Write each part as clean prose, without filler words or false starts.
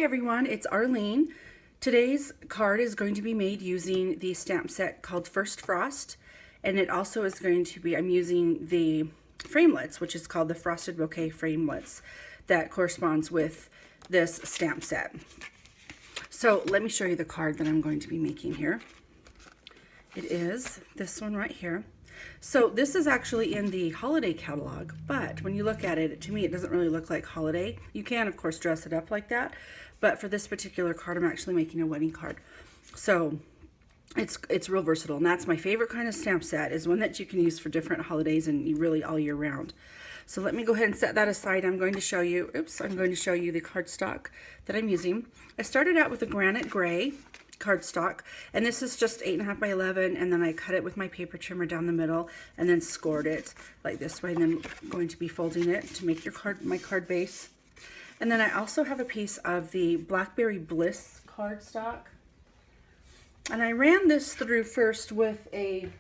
everyone, it's Arlene. Today's card is going to be made using the stamp set called First Frost, and it also is going to be, I'm using the framelits, which is called the Frosted Bouquet framelits, that corresponds with this stamp set. So let me show you the card that I'm going to be making here. It is this one right here. So this is actually in the holiday catalog, but when you look at it, to me it doesn't really look like holiday. You can of course dress it up like that, but for this particular card I'm actually making a wedding card. So it's real versatile, and that's my favorite kind of stamp set, is one that you can use for different holidays and really all year round. So let me go ahead and set that aside. I'm going to show you the cardstock that I'm using. I started out with a granite gray cardstock, and this is just 8.5 by 11, and then I cut it with my paper trimmer down the middle and then scored it like this way, and then I'm going to be folding it to make my card base. And then I also have a piece of the Blackberry Bliss cardstock, and I ran this through first with an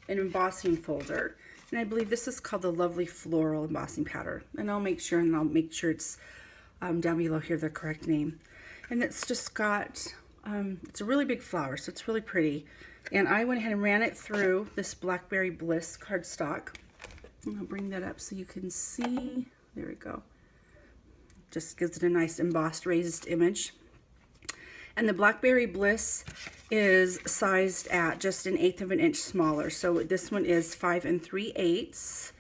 embossing folder, and I believe this is called the Lovely Floral embossing pattern, and I'll make sure it's down below here the correct name. And it's just got it's a really big flower, so it's really pretty. And I went ahead and ran it through this Blackberry Bliss cardstock. I'll bring that up so you can see. There we go. Just gives it a nice embossed raised image. And the Blackberry Bliss is sized at just 1/8 of an inch smaller. So this one is 5 3/8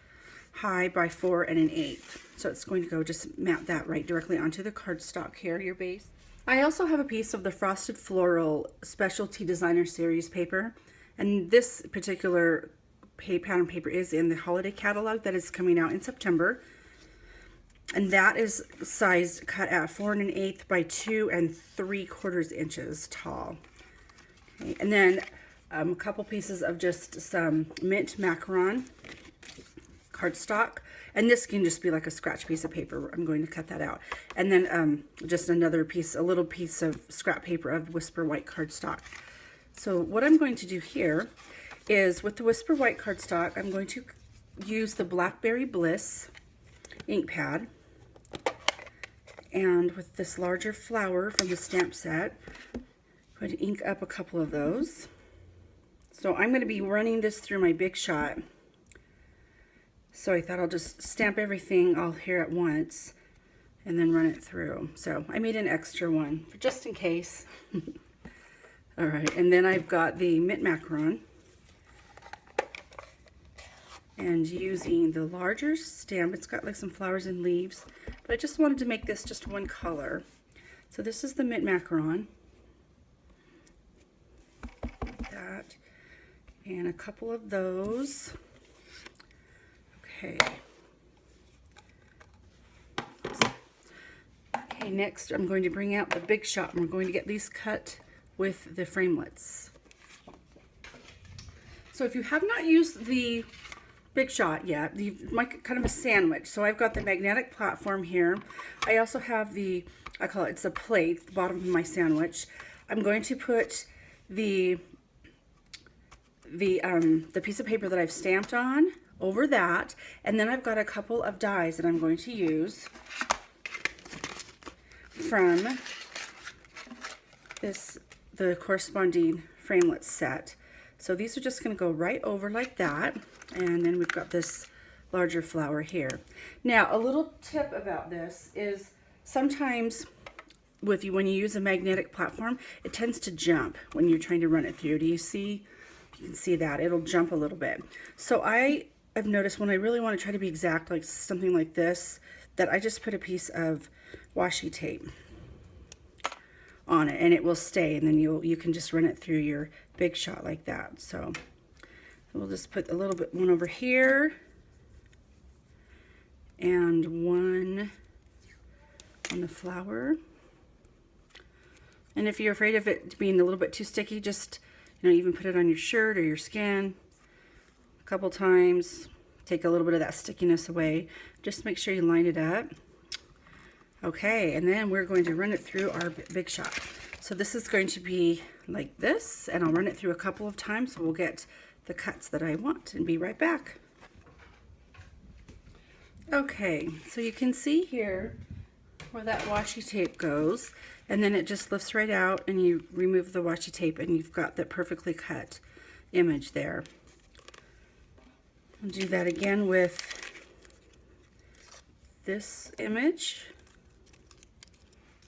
high by 4 1/8. So it's going to go just mount that right directly onto the cardstock here, your base. I also have a piece of the Frosted Floral Specialty Designer Series paper, and this particular pattern paper is in the holiday catalog that is coming out in September, and that is sized cut at 4 1/8 by 2 3/4 inches tall. Okay, and then a couple pieces of just some mint macaron cardstock, and this can just be like a scratch piece of paper. I'm going to cut that out. And then just another piece, a little piece of scrap paper of Whisper White cardstock. So what I'm going to do here is, with the Whisper White cardstock, I'm going to use the Blackberry Bliss ink pad, and with this larger flower from the stamp set, I'm going to ink up a couple of those. So I'm going to be running this through my Big Shot. So I thought I'll just stamp everything all here at once and then run it through. So I made an extra one just in case. All right, and then I've got the mint macaron, and using the larger stamp, it's got like some flowers and leaves, but I just wanted to make this just one color. So this is the mint macaron, like that, and a couple of those. Okay, next I'm going to bring out the Big Shot, and we're going to get these cut with the framelits. So if you have not used the Big Shot yet, kind of a sandwich. So I've got the magnetic platform here. I also have it's a plate, the bottom of my sandwich. I'm going to put the piece of paper that I've stamped on over that, and then I've got a couple of dies that I'm going to use from the corresponding framelit set. So these are just going to go right over like that, and then we've got this larger flower here. Now, a little tip about this is sometimes when you use a magnetic platform, it tends to jump when you're trying to run it through. Do you see? You can see that it'll jump a little bit. So I've noticed when I really want to try to be exact, like something like this, that I just put a piece of washi tape on it, and it will stay, and then you can just run it through your Big Shot like that. So we'll just put a little bit, one over here and one on the flower. And if you're afraid of it being a little bit too sticky, just even put it on your shirt or your skin a couple times, take a little bit of that stickiness away. Just make sure you line it up. Okay, and then we're going to run it through our Big Shot. So this is going to be like this, and I'll run it through a couple of times so we'll get the cuts that I want, and be right back. Okay, so you can see here where that washi tape goes, and then it just lifts right out, and you remove the washi tape, and you've got that perfectly cut image there. I'll do that again with this image,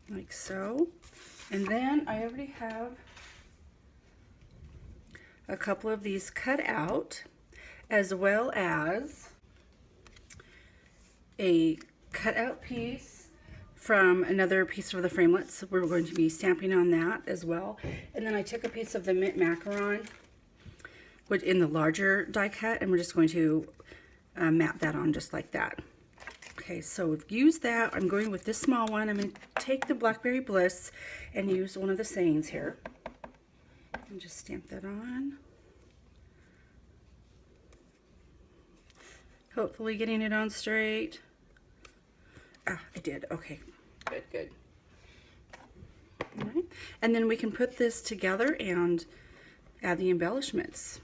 like so. And then I already have a couple of these cut out, as well as a cutout piece from another piece of the framelits. We're going to be stamping on that as well. And then I took a piece of the mint macaron, which in the larger die cut, and we're just going to map that on just like that. Okay, so we've used that. I'm going with this small one. I'm going to take the Blackberry Bliss and use one of the sayings here. And just stamp that on. Hopefully getting it on straight. Ah, I did. Okay, good, good. All right. And then we can put this together and add the embellishments.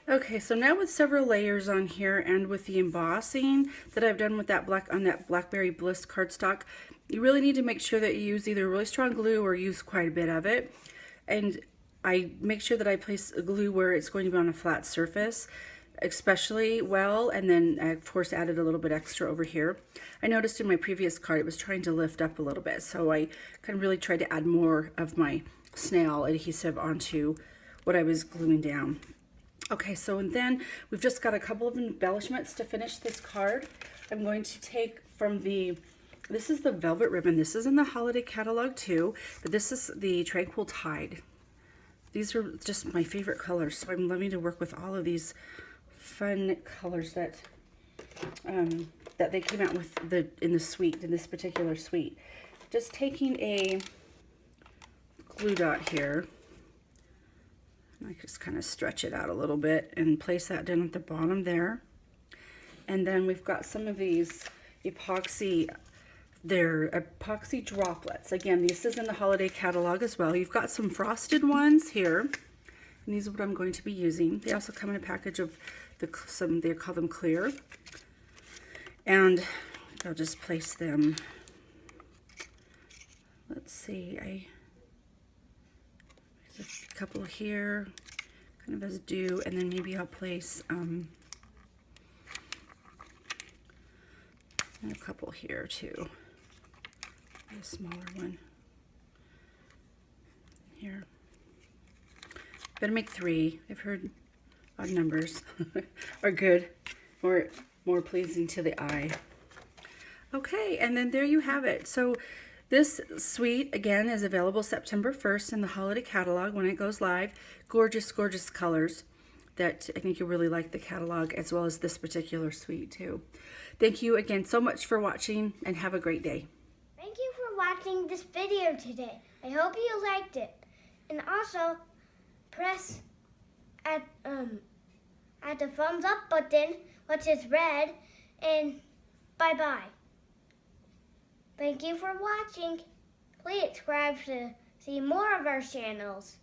Okay, so now with several layers on here and with the embossing that I've done with that Blackberry Bliss cardstock, you really need to make sure that you use either really strong glue or use quite a bit of it. And I make sure that I place a glue where it's going to be on a flat surface, especially well, and then I of course added a little bit extra over here. I noticed in my previous card it was trying to lift up a little bit, so I kind of really tried to add more of my snail adhesive onto what I was gluing down. Okay, so and then we've just got a couple of embellishments to finish this card. I'm going to take from this is the velvet ribbon. This is in the holiday catalog too, but this is the Tranquil Tide. These are just my favorite colors, so I'm loving to work with all of these fun colors that that they came out with in this particular suite. Just taking a glue dot here. I just kind of stretch it out a little bit and place that down at the bottom there. And then we've got some of these epoxy, they're epoxy droplets. Again, this is in the holiday catalog as well. You've got some frosted ones here, and these are what I'm going to be using. They also come in a package of they call them clear. And I'll just place them, let's see, there's a couple here, kind of as due, and then maybe I'll place a couple here too. A smaller one here. Better make 3. I've heard odd numbers are good, more pleasing to the eye. Okay, and then there you have it. So this suite, again, is available September 1st in the holiday catalog when it goes live. Gorgeous, gorgeous colors that I think you'll really like the catalog, as well as this particular suite too. Thank you again so much for watching, and have a great day. Thank you for watching this video today. I hope you liked it. And also, press at the thumbs up button, which is red, and bye-bye. Thank you for watching. Please subscribe to see more of our channels.